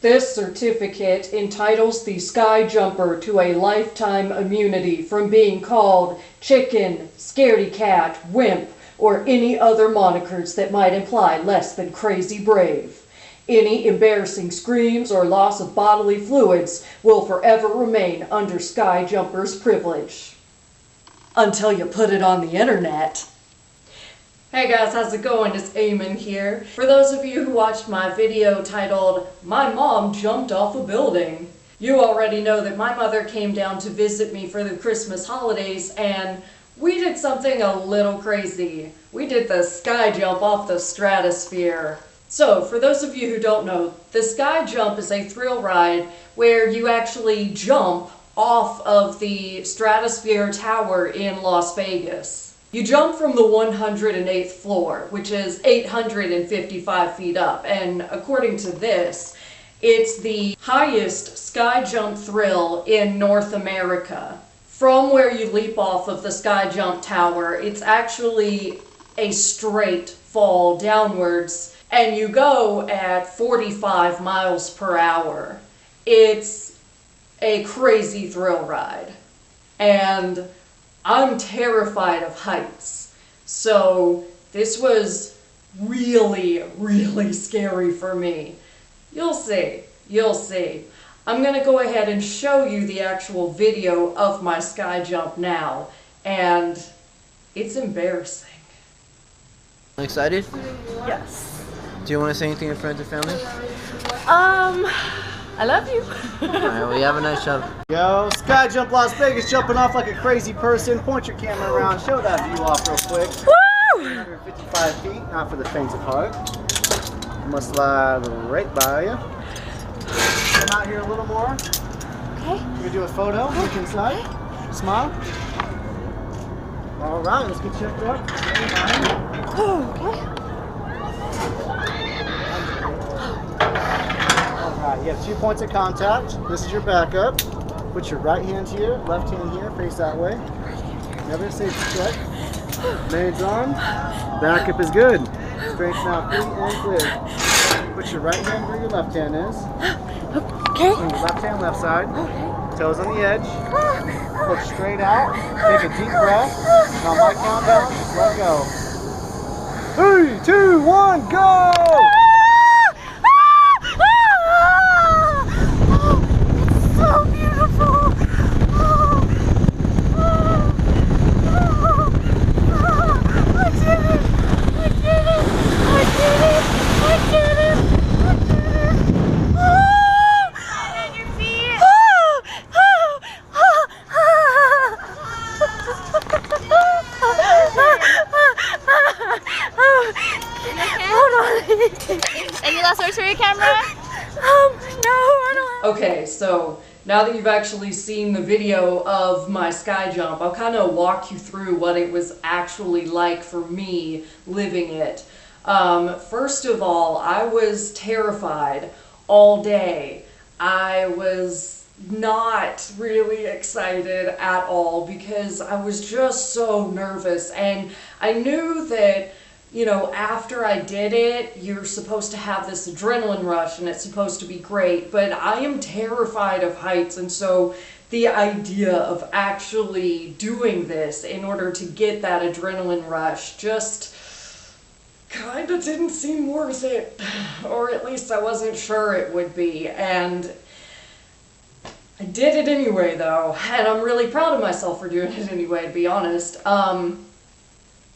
This certificate entitles the sky jumper to a lifetime immunity from being called chicken, scaredy cat, wimp, or any other monikers that might imply less than crazy brave. Any embarrassing screams or loss of bodily fluids will forever remain under sky jumper's privilege. Until you put it on the internet. Hey guys, how's it going? It's Eamon here. For those of you who watched my video titled, "My Mom Jumped Off a Building," you already know that my mother came down to visit me for the Christmas holidays and we did something a little crazy. We did the sky jump off the Stratosphere. So, for those of you who don't know, the sky jump is a thrill ride where you actually jump off of the Stratosphere Tower in Las Vegas. You jump from the 108th floor, which is 855 feet up, and according to this, it's the highest sky jump thrill in North America. From where you leap off of the sky jump tower, it's actually a straight fall downwards, and you go at 45 miles per hour. It's a crazy thrill ride, and I'm terrified of heights, so this was really, really scary for me. You'll see, you'll see. I'm gonna go ahead and show you the actual video of my sky jump now, and it's embarrassing. Excited? Yes. Do you want to say anything to friends or family? I love you. Alright, well, you have a nice job. Yo, Sky Jump Las Vegas, jumping off like a crazy person. Point your camera around, show that view off real quick. Woo! 155 feet, not for the faint of heart. I'm gonna slide right by you. Come out here a little more. Okay. We're gonna do a photo. Look inside. Smile. All right, let's get checked up. Okay. You have 2 points of contact. This is your backup. Put your right hand here, left hand here, face that way. Never safety check. Man's on. Backup is good. Straighten out free and clear. Put your right hand where your left hand is. Okay. Left hand, left side. Toes on the edge. Look straight out. Take a deep breath. And on my countdown, just let go. 3, 2, 1, go! Any last words for your camera? No, I don't. Okay, so now that you've actually seen the video of my sky jump, I'll kind of walk you through what it was actually like for me living it. First of all, I was terrified all day. I was not really excited at all because I was just so nervous, and I knew that, you know, after I did it, you're supposed to have this adrenaline rush and it's supposed to be great, but I am terrified of heights, and so the idea of actually doing this in order to get that adrenaline rush just kind of didn't seem worth it, or at least I wasn't sure it would be, and I did it anyway though, and I'm really proud of myself for doing it anyway, to be honest.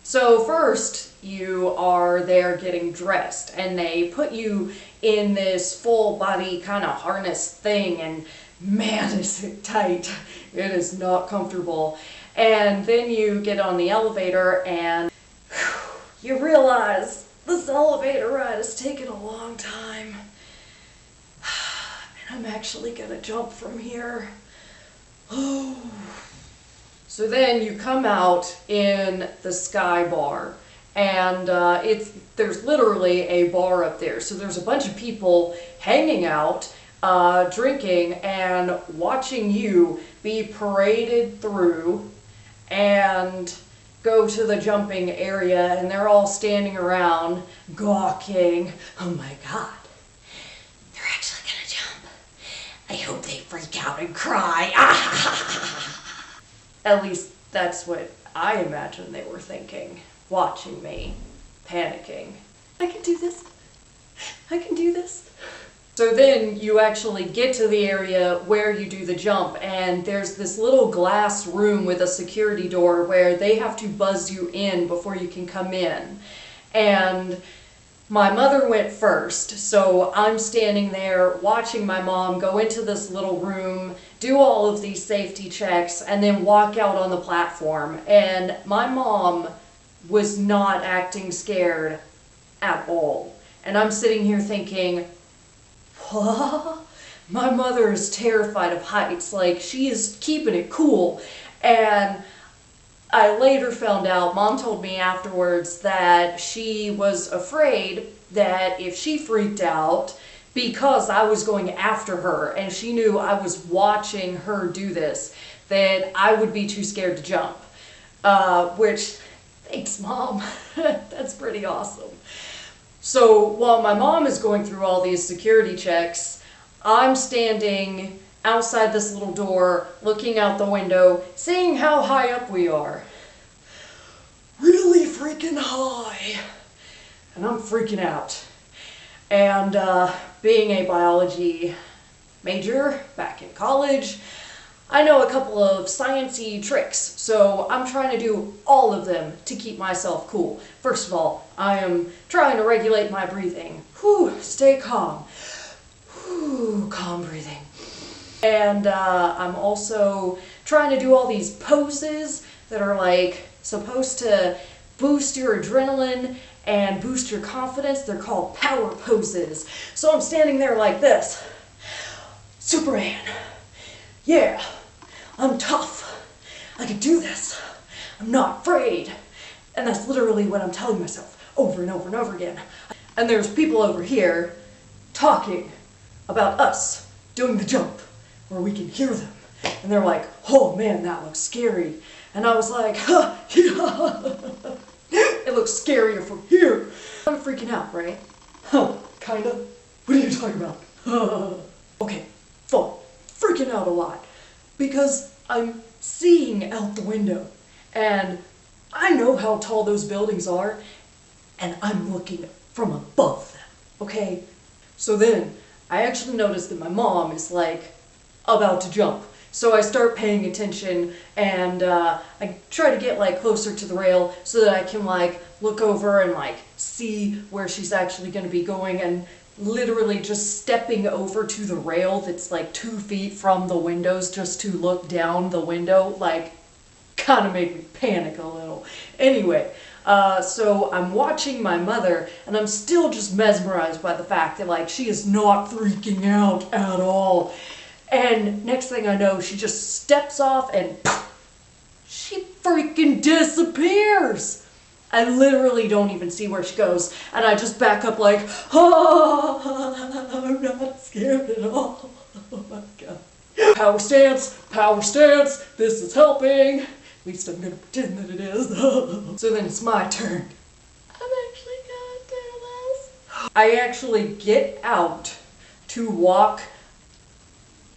So first, you are there getting dressed, and they put you in this full body kind of harness thing, and man, is it tight. It is not comfortable. And then you get on the elevator and you realize this elevator ride has taken a long time. And I'm actually gonna jump from here. So then you come out in the Sky Bar, and there's literally a bar up there. So there's a bunch of people hanging out, drinking, and watching you be paraded through and go to the jumping area, and they're all standing around gawking. Oh my God, they're actually gonna jump. I hope they freak out and cry. At least that's what I imagine they were thinking, watching me, panicking. I can do this. I can do this. So then you actually get to the area where you do the jump, and there's this little glass room with a security door where they have to buzz you in before you can come in. And my mother went first, so I'm standing there watching my mom go into this little room, do all of these safety checks, and then walk out on the platform. And my mom was not acting scared at all. And I'm sitting here thinking, what? My mother is terrified of heights. Like, she is keeping it cool. And I later found out, Mom told me afterwards, that she was afraid that if she freaked out, because I was going after her and she knew I was watching her do this, that I would be too scared to jump. Which, thanks, Mom. That's pretty awesome. So while my mom is going through all these security checks, I'm standing outside this little door, looking out the window, seeing how high up we are. Really freaking high. And I'm freaking out. And being a biology major back in college, I know a couple of sciencey tricks, so I'm trying to do all of them to keep myself cool. First of all, I am trying to regulate my breathing. Whew, stay calm. Whew, calm breathing. And I'm also trying to do all these poses that are like supposed to boost your adrenaline and boost your confidence. They're called power poses. So I'm standing there like this. Superman. Yeah, I'm tough. I can do this. I'm not afraid. And that's literally what I'm telling myself over and over and over again. And there's people over here talking about us doing the jump where we can hear them. And they're like, oh man, that looks scary. And I was like, huh, yeah. It looks scarier from here. I'm freaking out, right? Huh, kinda. What are you talking about? Okay, fun. Freaking out a lot because I'm seeing out the window and I know how tall those buildings are and I'm looking from above them, okay? So then I actually noticed that my mom is like about to jump. So I start paying attention and I try to get like closer to the rail so that I can like look over and like see where she's actually going to be going, and literally just stepping over to the rail that's like 2 feet from the windows just to look down the window, like, kind of made me panic a little. Anyway, so I'm watching my mother and I'm still just mesmerized by the fact that like she is not freaking out at all. And next thing I know, she just steps off and she freaking disappears. I literally don't even see where she goes, and I just back up like, oh, I'm not scared at all. Oh my god. Power stance, this is helping. At least I'm gonna pretend that it is. So then it's my turn. I'm actually gonna do this. I actually get out to walk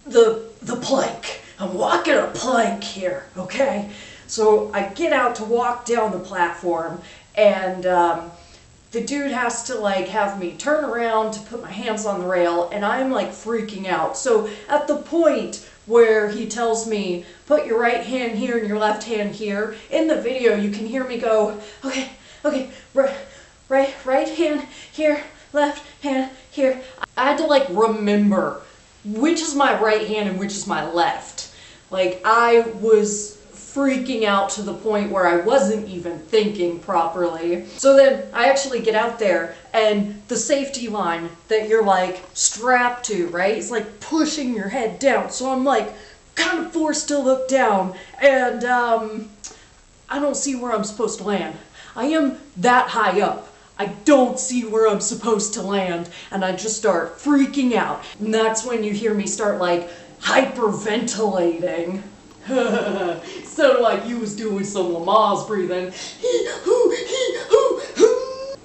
the plank. I'm walking a plank here, okay? So I get out to walk down the platform, and the dude has to like have me turn around to put my hands on the rail, and I'm like freaking out. So at the point where he tells me, put your right hand here and your left hand here, in the video you can hear me go, okay, right hand here, left hand here. I had to like remember which is my right hand and which is my left. Like, I was freaking out to the point where I wasn't even thinking properly. So then I actually get out there, and the safety line that you're like strapped to, right? It's like pushing your head down. So I'm like kind of forced to look down, and I don't see where I'm supposed to land. I am that high up. I don't see where I'm supposed to land, and I just start freaking out. And that's when you hear me start like hyperventilating. Sounded like you was doing some Lamaze breathing.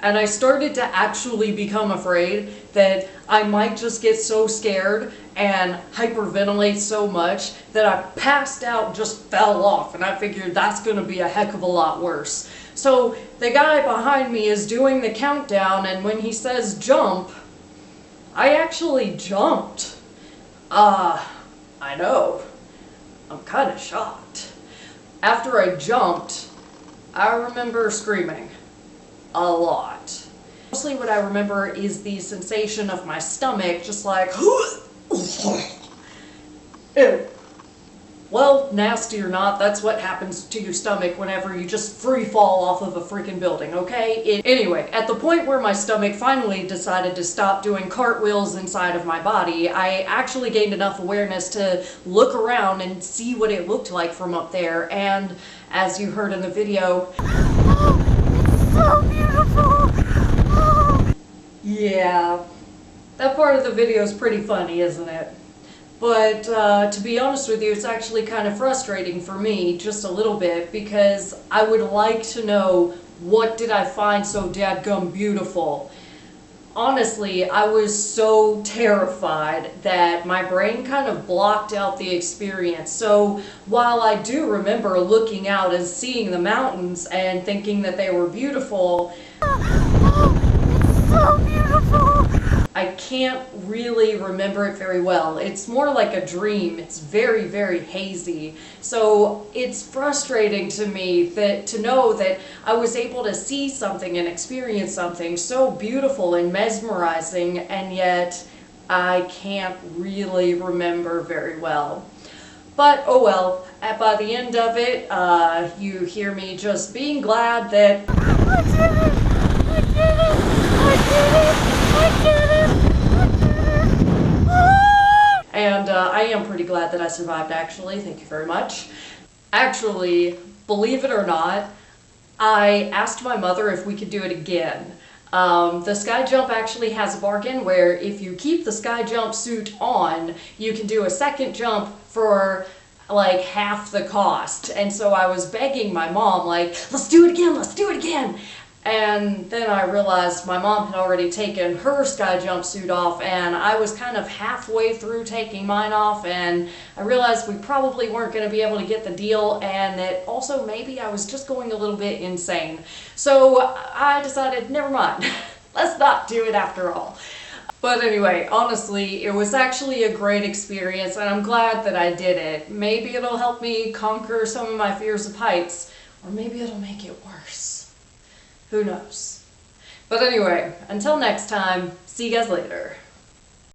And I started to actually become afraid that I might just get so scared and hyperventilate so much that I passed out and just fell off, and I figured that's gonna be a heck of a lot worse. So the guy behind me is doing the countdown, and when he says jump, I actually jumped. I know. I'm kind of shocked. After I jumped, I remember screaming a lot. Mostly what I remember is the sensation of my stomach just like ew. Well, nasty or not, that's what happens to your stomach whenever you just free fall off of a freaking building, okay? Anyway, at the point where my stomach finally decided to stop doing cartwheels inside of my body, I actually gained enough awareness to look around and see what it looked like from up there, and as you heard in the video, It's so beautiful. yeah, that part of the video is pretty funny, isn't it? But to be honest with you, it's actually kind of frustrating for me, just a little bit, because I would like to know, what did I find so dadgum beautiful? Honestly, I was so terrified that my brain kind of blocked out the experience. So while I do remember looking out and seeing the mountains and thinking that they were beautiful, It's so beautiful. I can't really remember it very well. It's more like a dream. It's very, very hazy. So it's frustrating to me that to know that I was able to see something and experience something so beautiful and mesmerizing, and yet I can't really remember very well. But oh well, by the end of it, you hear me just being glad that I did it. I did it. I did it. I did it. I did it. Ah! And I am pretty glad that I survived, actually. Thank you very much. Actually, believe it or not, I asked my mother if we could do it again. The sky jump actually has a bargain where if you keep the sky jump suit on, you can do a second jump for like half the cost. And so I was begging my mom, like, let's do it again, let's do it again. And then I realized my mom had already taken her sky jumpsuit off, and I was kind of halfway through taking mine off, and I realized we probably weren't going to be able to get the deal, and that also maybe I was just going a little bit insane. So I decided, never mind, let's not do it after all. But anyway, honestly, it was actually a great experience, and I'm glad that I did it. Maybe it'll help me conquer some of my fears of heights, or maybe it'll make it worse. Who knows? But anyway, until next time, see you guys later.